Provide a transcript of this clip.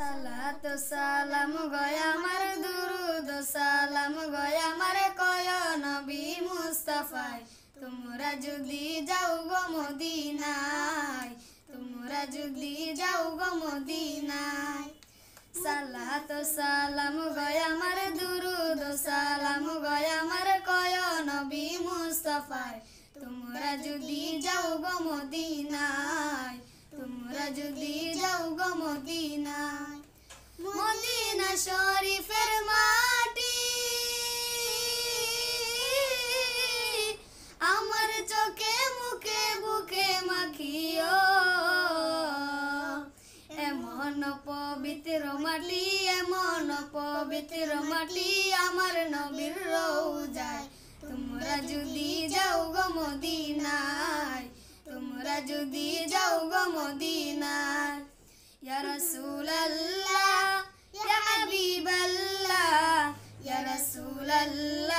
সালাত সালাম গয় আমার দুরুদ সালাম গয় আমার কয় নবী মুস্তাফায় তোমরা যদি যাও গো মদিনায় তোমরা যদি যাও গো মদিনায় সালাত সালাম গয় আমার দুরুদ সালাম গয় আমার কয় নবী মুস্তাফায় তোমরা যদি যাও গো মদিনায় তোমরা যদি যাও গো মদিনায় মদিনা শরীফের মাটি আমার চোখে মুখে বুকে মাখিও এমন পবিত্র মাটি এমন পবিত্র মাটি আমার নবীর রওজায় তোমরা যদি যাও গো মদিনায় তোমরা যদি যাও গো মদিনায় ইয়া রাসূলুল্লাহ ইয়া হাবিবাল্লাহ ইয়া রাসূলুল্লাহ